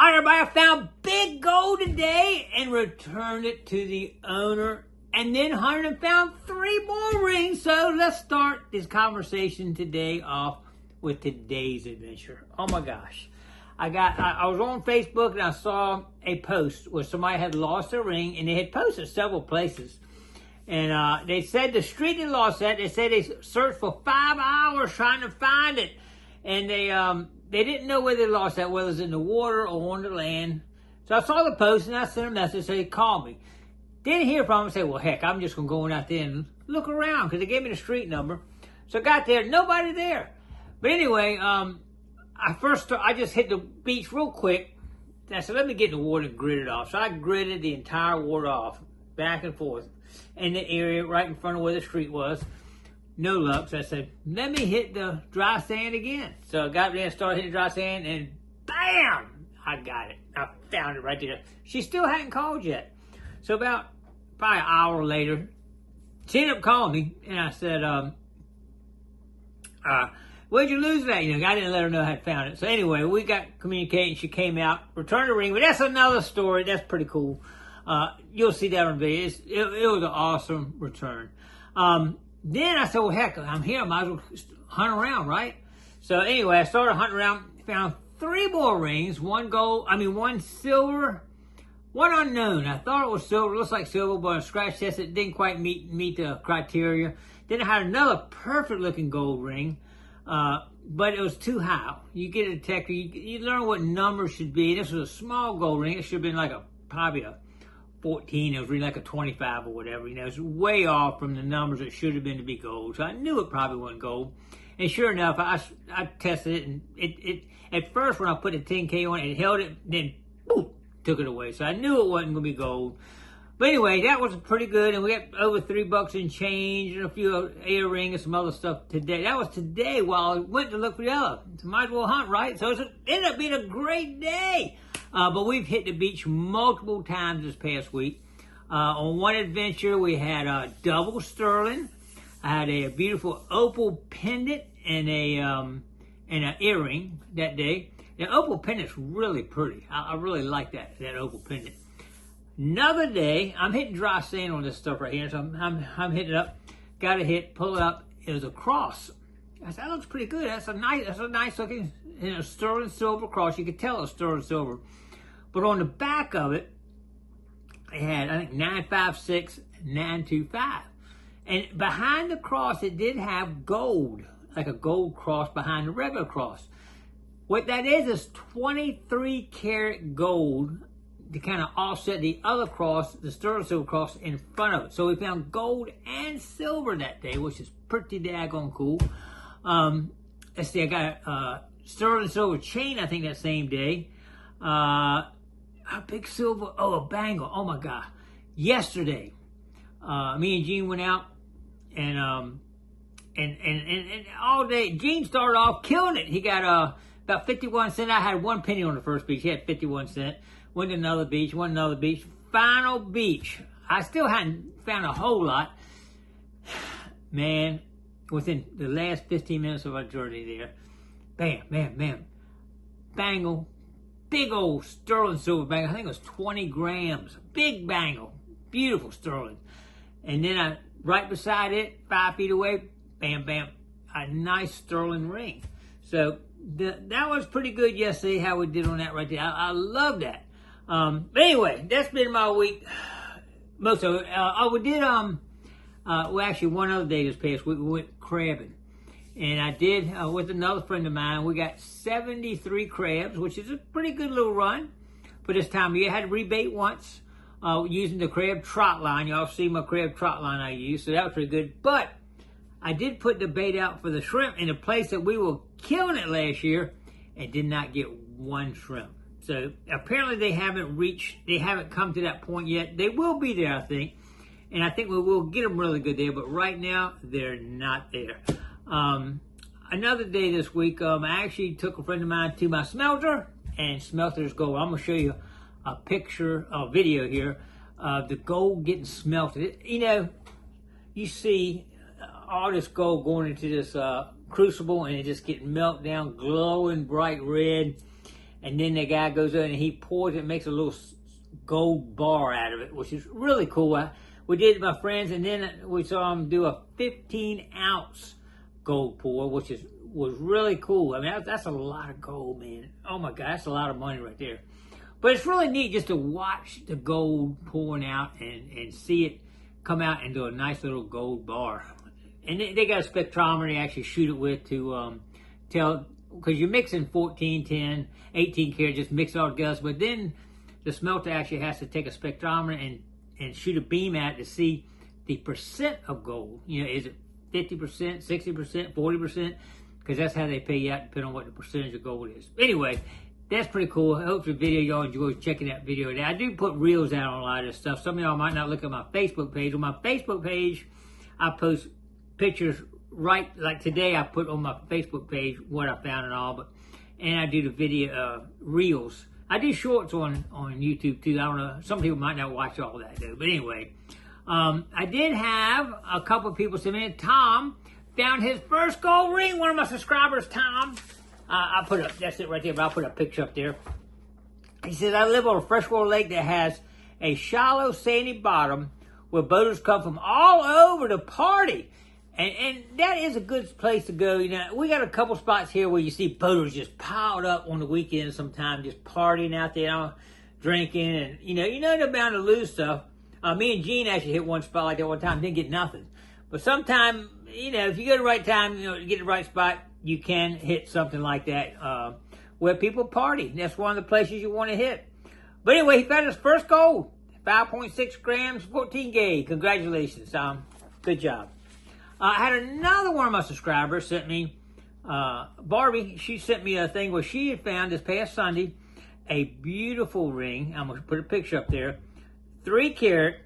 All right, everybody, I found big gold today and returned it to the owner, and then hunted and found 3 more rings. So let's start this conversation today off with today's adventure. Oh my gosh. I was on Facebook and I saw a post where somebody had lost a ring, and they had posted several places. And they said the street they lost at, they said they searched for 5 hours trying to find it. And they didn't know where they lost that, whether it was in the water or on the land. So I saw the post and I sent a message, so he called me. Didn't hear from him. I said, well, heck, I'm just going to go out there and look around, because they gave me the street number. So I got there, nobody there. But anyway, I just hit the beach real quick. I said, let me get in the water and grit it off. So I gritted the entire water off, back and forth, in the area right in front of where the street was. No luck. So I said, let me hit the dry sand again. So I got there and started hitting dry sand, and bam! I got it. I found it right there. She still hadn't called yet. So about probably an hour later, she ended up calling me, and I said, where'd you lose that? You know, I didn't let her know I had found it. So anyway, we got communicating. She came out, returned the ring, but that's another story. That's pretty cool. You'll see that on video. It was an awesome return. Then I said, well, heck, I'm here. I might as well hunt around, right? So anyway, I started hunting around, found 3 more rings, one silver, one unknown. I thought it was silver. It looks like silver, but on a scratch test, it didn't quite meet the criteria. Then I had another perfect looking gold ring, but it was too high. You get a detector, you learn what numbers should be. This was a small gold ring. It should have been probably a 14, it was really like a 25 or whatever. You know, it's way off from the numbers it should have been to be gold. So I knew it probably wasn't gold. And sure enough, I tested it, and it at first when I put the 10K on it held it, then boom, took it away. So I knew it wasn't going to be gold. But anyway, that was pretty good, and we got over $3 in change and a few earrings and some other stuff today. That was today while I went to look for the other. So might as well hunt, right? So it ended up being a great day. But we've hit the beach multiple times this past week. On one adventure, we had a double sterling. I had a beautiful opal pendant and an earring that day. The opal pendant's really pretty. I really like that opal pendant. Another day, I'm hitting dry sand on this stuff right here. So I'm hitting it up. Got a hit, pull it up. It was a cross. I said, that looks pretty good. That's a nice looking sterling silver cross. You could tell it was sterling silver. But on the back of it, it had, I think, 956, 925. And behind the cross, it did have gold, like a gold cross behind the regular cross. What that is 23 karat gold to kind of offset the other cross, the sterling silver cross, in front of it. So we found gold and silver that day, which is pretty daggone cool. Let's see, I got a sterling silver chain, I think, that same day. A big silver, a bangle, oh my God. Yesterday, me and Gene went out, and all day, Gene started off killing it. He got about 51 cents. I had 1 penny on the first beach. He had 51 cents. Went to another beach, Final beach. I still hadn't found a whole lot. Man, within the last 15 minutes of our journey there, bam, bangle. Big old sterling silver bangle. I think it was 20 grams. Big bangle. Beautiful sterling. And then right beside it, 5 feet away, bam, a nice sterling ring. So that was pretty good yesterday, how we did on that right there. I love that. But anyway, that's been my week. Most of it. We did, actually one other day this past week, we went crabbing. And I did, with another friend of mine, we got 73 crabs, which is a pretty good little run for this time of year. I had to rebait once using the crab trot line. Y'all see my crab trot line I used, so that was pretty good. But I did put the bait out for the shrimp in a place that we were killing it last year and did not get one shrimp. So apparently they haven't come to that point yet. They will be there, I think. And I think we will get them really good there, but right now they're not there. Another day this week, I actually took a friend of mine to my smelter, and smelters gold. I'm going to show you a picture, a video here of the gold getting smelted. You know, you see all this gold going into this crucible, and it just getting melt down, glowing bright red. and then the guy goes in and he pours it and makes a little gold bar out of it, which is really cool. We did it with my friends, and then we saw him do a 15-ounce gold pour, which was really cool. I mean, that's a lot of gold, man. Oh my God, that's a lot of money right there. But it's really neat just to watch the gold pouring out and see it come out into a nice little gold bar. And they got a spectrometer they actually shoot it with to tell, because you're mixing 14, 10, 18 karat, just mix it all together. But then the smelter actually has to take a spectrometer and shoot a beam at it to see the percent of gold. You know, is it 50%, 60%, 40%? Because that's how they pay you out, depending on what the percentage of gold is. Anyway, that's pretty cool. I hope the video y'all enjoyed checking that video out. I do put reels out on a lot of this stuff. Some of y'all might not look at my Facebook page. On my Facebook page, I post pictures right, like today I put on my Facebook page what I found and all, and I do the video reels. I do shorts on YouTube too. I don't know, some people might not watch all that though. But anyway, I did have a couple of people send me. Tom found his first gold ring. One of my subscribers, Tom. I put up, that's it right there, but I'll put a picture up there. He says, I live on a freshwater lake that has a shallow, sandy bottom where boaters come from all over to party. And that is a good place to go. You know, we got a couple spots here where you see boaters just piled up on the weekends sometimes, just partying out there, drinking, and you know they're bound to lose stuff. Me and Gene actually hit one spot like that one time, didn't get nothing. But sometimes, you know, if you go to the right time, to get the right spot, you can hit something like that where people party. That's one of the places you want to hit. But anyway, he found his first gold, 5.6 grams, 14 gauge. Congratulations, Tom. Good job. I had another one of my subscribers sent me, Barbie, she sent me a thing where she had found this past Sunday a beautiful ring. I'm going to put a picture up there. 3 karat.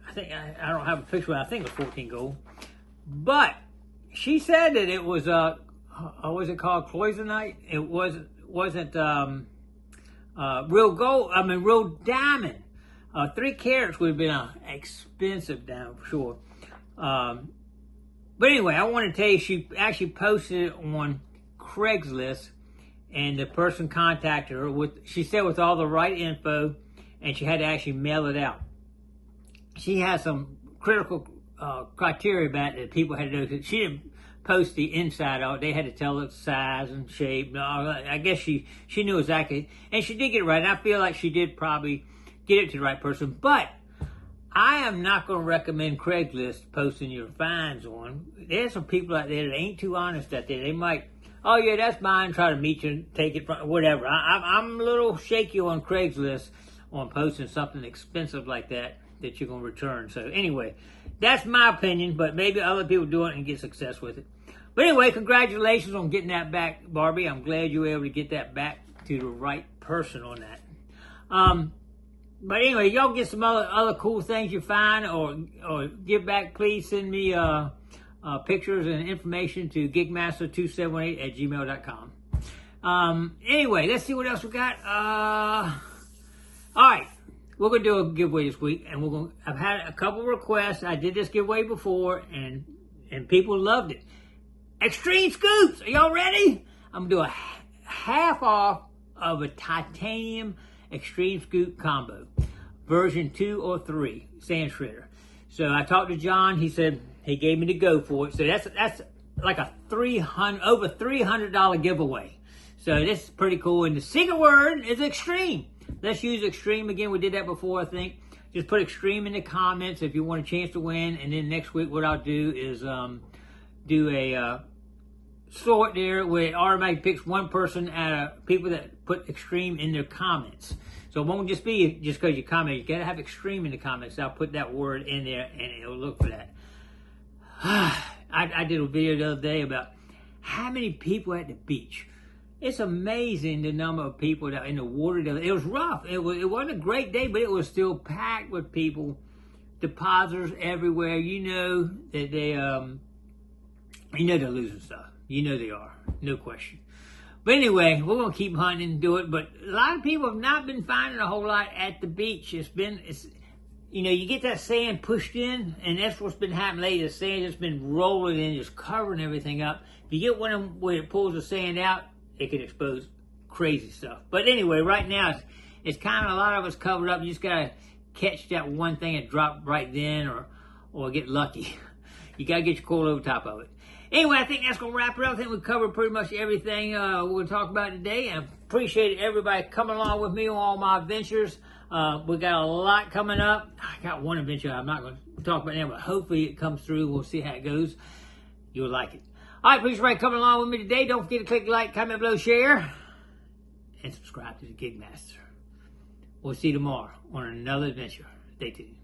I think, I don't have a picture, but I think it was 14 gold. But she said that it was, what was it called? Cloisonite? It wasn't real gold, real diamond. 3 carats would have been an expensive diamond for sure. But anyway, I want to tell you, she actually posted it on Craigslist, and the person contacted her she said with all the right info, and she had to actually mail it out. She has some critical criteria about it that people had to do. She didn't post the inside of it. They had to tell it size and shape. I guess she knew exactly, and she did get it right. And I feel like she did probably get it to the right person, but I am not going to recommend Craigslist posting your finds on. There's some people out there that ain't too honest out there. They might, oh yeah, that's mine, try to meet you and take it from, whatever. I'm a little shaky on Craigslist on posting something expensive like that you're going to return. So anyway, that's my opinion, but maybe other people do it and get success with it. But anyway, congratulations on getting that back, Barbie. I'm glad you were able to get that back to the right person on that. But anyway, y'all get some other cool things you find or give back, please send me pictures and information to gigmaster2718@gmail.com. Anyway, let's see what else we got. All right, we're going to do a giveaway this week, and I've had a couple requests. I did this giveaway before, and people loved it. Xtreme Scoops, are y'all ready? I'm going to do a half off of a titanium Xtreme Scoop combo, version 2 or 3, sand shredder. So I talked to John. He said he gave me the go for it. So that's like a over $300 giveaway. So this is pretty cool. And the secret word is extreme. Let's use extreme again. We did that before, I think. Just put extreme in the comments if you want a chance to win. And then next week, what I'll do is do a sort there where it automatically picks one person out of people that put extreme in their comments. So it won't just be just because you comment. You got to have extreme in the comments. So I'll put that word in there and it'll look for that. I did a video the other day about how many people at the beach. It's amazing the number of people that in the water. It was rough. It wasn't a great day, but it was still packed with people. Depositors everywhere. You know that they, they're losing stuff. You know they are, no question. But anyway, we're going to keep hunting and do it. But a lot of people have not been finding a whole lot at the beach. You get that sand pushed in, and that's what's been happening lately. The sand has been rolling in, just covering everything up. If you get one of them where it pulls the sand out, it can expose crazy stuff. But anyway, right now it's kind of a lot of it's covered up. You just gotta catch that one thing and drop right then, or get lucky. You gotta get your coil over top of it. Anyway, I think that's gonna wrap it up. I think we covered pretty much everything we're gonna talk about today. I appreciate everybody coming along with me on all my adventures. We got a lot coming up. I got one adventure I'm not gonna talk about now, but hopefully it comes through. We'll see how it goes. You'll like it. All right, appreciate everybody coming along with me today. Don't forget to click like, comment below, share, and subscribe to the Gigmaster. We'll see you tomorrow on another adventure. Stay tuned.